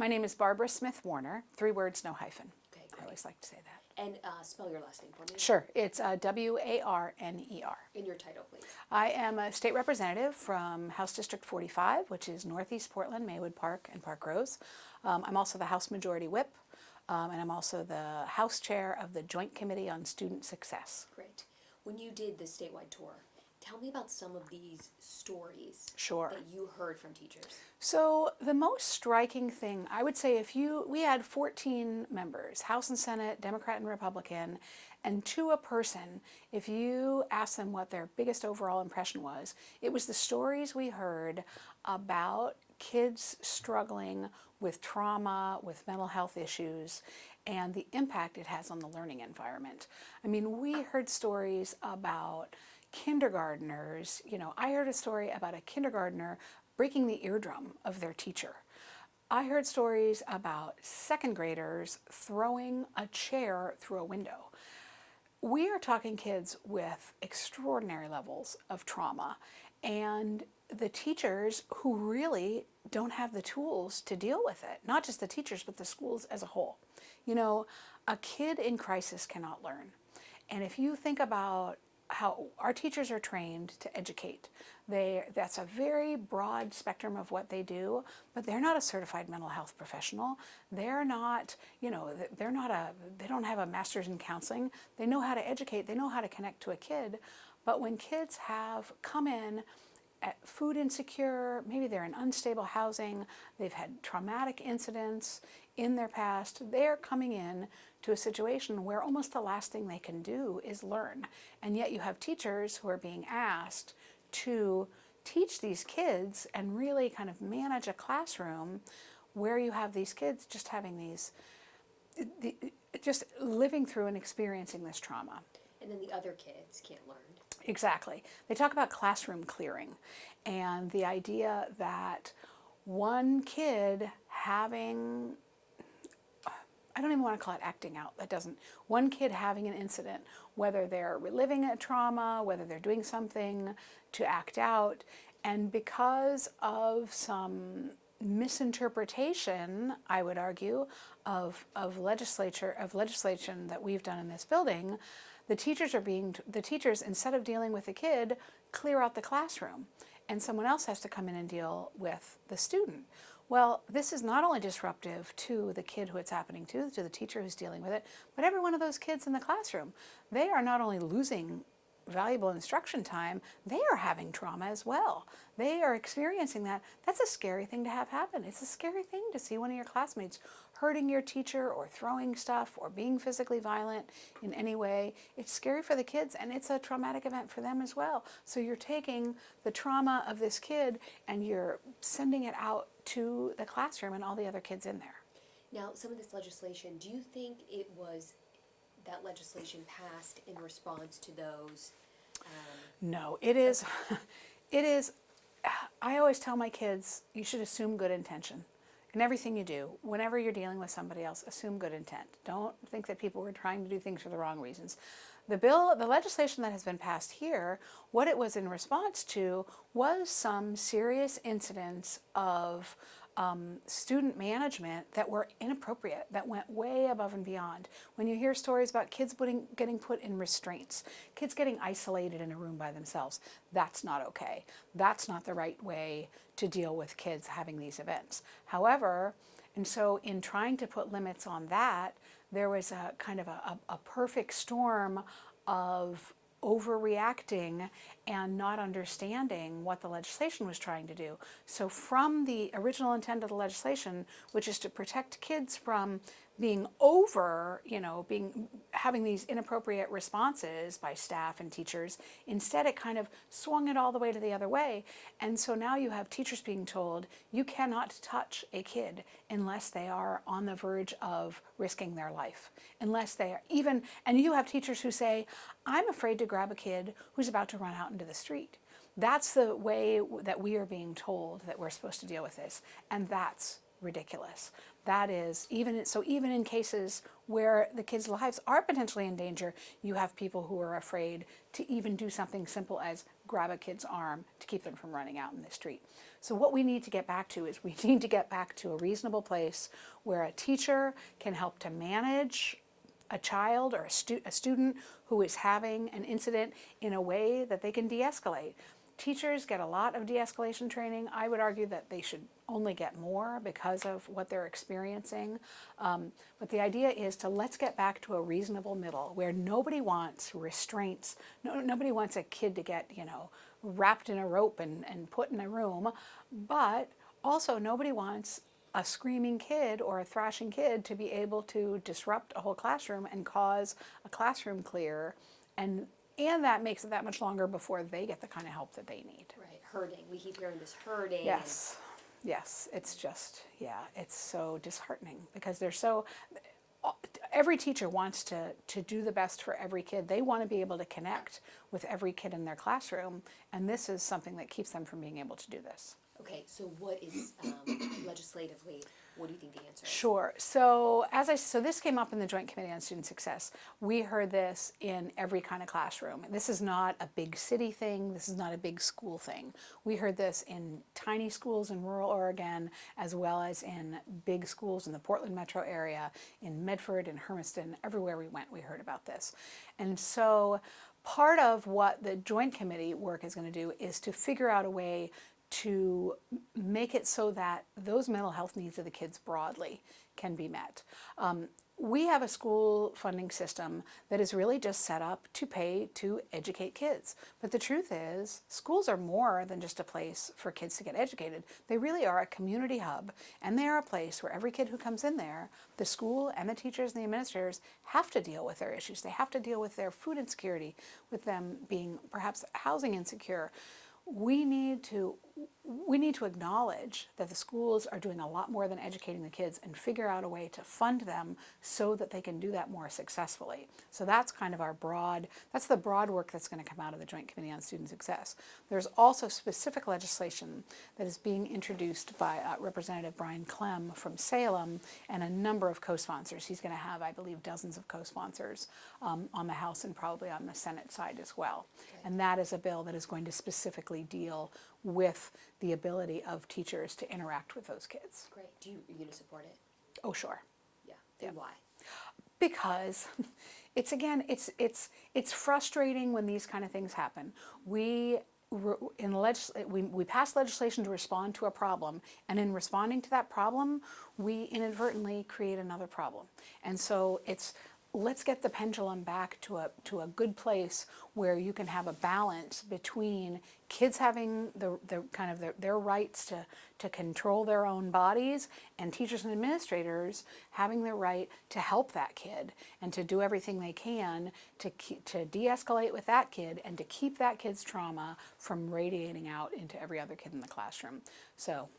My name is Barbara Smith Warner. 3 words, no hyphen. Okay, I great. always like to say that. And spell your last name for me. Sure, it's Warner. And your title, please. I am a state representative from House District 45, which is Northeast Portland, Maywood Park, and Park Rose. I'm also the House Majority Whip, and I'm also the House Chair of the Joint Committee on Student Success. Great. When you did the statewide tour, tell me about some of these stories Sure. that you heard from teachers. So the most striking thing, I would say, we had 14 members, House and Senate, Democrat and Republican, and to a person, if you ask them what their biggest overall impression was, it was the stories we heard about kids struggling with trauma, with mental health issues, and the impact it has on the learning environment. I mean, we heard stories about kindergartners. I heard a story about a kindergartner breaking the eardrum of their teacher. I heard stories about second graders throwing a chair through a window. We are talking kids with extraordinary levels of trauma, and the teachers who really don't have the tools to deal with it, not just the teachers, but the schools as a whole. A kid in crisis cannot learn. And if you think about how our teachers are trained to educate, that's a very broad spectrum of what they do, but they're not a certified mental health professional. They're not, they don't have a master's in counseling. They know how to educate, they know how to connect to a kid. But when kids have come in at food insecure, maybe they're in unstable housing, they've had traumatic incidents in their past, they're coming in to a situation where almost the last thing they can do is learn. And yet you have teachers who are being asked to teach these kids and really kind of manage a classroom where you have these kids just having just living through and experiencing this trauma. And then the other kids can't learn. Exactly. They talk about classroom clearing and the idea that one kid having, I don't even want to call it acting out, one kid having an incident, whether they're reliving a trauma, whether they're doing something to act out, and because of some misinterpretation, I would argue, of legislation that we've done in this building, the teachers, instead of dealing with the kid, clear out the classroom, and someone else has to come in and deal with the student. Well, this is not only disruptive to the kid who it's happening to the teacher who's dealing with it, but every one of those kids in the classroom. They are not only losing valuable instruction time, they are having trauma as well. They are experiencing that. That's a scary thing to have happen. It's a scary thing to see one of your classmates hurting your teacher or throwing stuff or being physically violent in any way. It's scary for the kids, and it's a traumatic event for them as well. So you're taking the trauma of this kid and you're sending it out to the classroom and all the other kids in there. Now, some of this legislation, do you think that legislation passed in response to those? No, it is. I always tell my kids, you should assume good intention. In everything you do, whenever you're dealing with somebody else, assume good intent. Don't think that people were trying to do things for the wrong reasons. The legislation that has been passed here, what it was in response to was some serious incidents of student management that were inappropriate, that went way above and beyond. When you hear stories about kids getting put in restraints, kids getting isolated in a room by themselves, that's not okay. That's not the right way to deal with kids having these events. However, and so in trying to put limits on that, there was a kind of a perfect storm of overreacting and not understanding what the legislation was trying to do. So from the original intent of the legislation, which is to protect kids from being having these inappropriate responses by staff and teachers, instead it kind of swung it all the way to the other way. And so now you have teachers being told, you cannot touch a kid unless they are on the verge of risking their life. Unless they are and you have teachers who say, I'm afraid to grab a kid who's about to run out into the street. That's the way that we are being told that we're supposed to deal with this. And that's ridiculous. That is, even in cases where the kids' lives are potentially in danger, you have people who are afraid to even do something simple as grab a kid's arm to keep them from running out in the street. So what we need to get back to is we need to get back to a reasonable place where a teacher can help to manage a child or a student who is having an incident in a way that they can de-escalate. Teachers get a lot of de-escalation training. I would argue that they should only get more because of what they're experiencing. But the idea is to let's get back to a reasonable middle where nobody wants restraints. Nobody wants a kid to get, wrapped in a rope and put in a room. But also nobody wants a screaming kid or a thrashing kid to be able to disrupt a whole classroom and cause a classroom clear. And that makes it that much longer before they get the kind of help that they need. Right, herding. We keep hearing this herding. Yes, yes. It's just, it's so disheartening because every teacher wants to do the best for every kid. They want to be able to connect with every kid in their classroom, and this is something that keeps them from being able to do this. Okay, so what is legislatively, what do you think the answer is? Sure. So so this came up in the Joint Committee on Student Success. We heard this in every kind of classroom. This is not a big city thing. This is not a big school thing. We heard this in tiny schools in rural Oregon, as well as in big schools in the Portland metro area, in Medford and Hermiston. Everywhere we went, we heard about this. And so part of what the Joint Committee work is going to do is to figure out a way to make it so that those mental health needs of the kids broadly can be met. We have a school funding system that is really just set up to pay to educate kids. But the truth is, schools are more than just a place for kids to get educated. They really are a community hub, and they are a place where every kid who comes in there, the school and the teachers and the administrators have to deal with their issues. They have to deal with their food insecurity, with them being perhaps housing insecure. We need to acknowledge that the schools are doing a lot more than educating the kids and figure out a way to fund them so that they can do that more successfully. So that's kind of that's the broad work that's going to come out of the Joint Committee on Student Success. There's also specific legislation that is being introduced by Representative Brian Clem from Salem and a number of co-sponsors. He's going to have, I believe, dozens of co-sponsors on the House and probably on the Senate side as well. Okay. And that is a bill that is going to specifically deal with the ability of teachers to interact with those kids. Great. Are you going to support it? Oh, sure. Yeah. And why? Because it's frustrating when these kind of things happen. We pass legislation to respond to a problem, and in responding to that problem, we inadvertently create another problem. And so let's get the pendulum back to a good place where you can have a balance between kids having their rights to control their own bodies and teachers and administrators having the right to help that kid and to do everything they can to de-escalate with that kid and to keep that kid's trauma from radiating out into every other kid in the classroom. So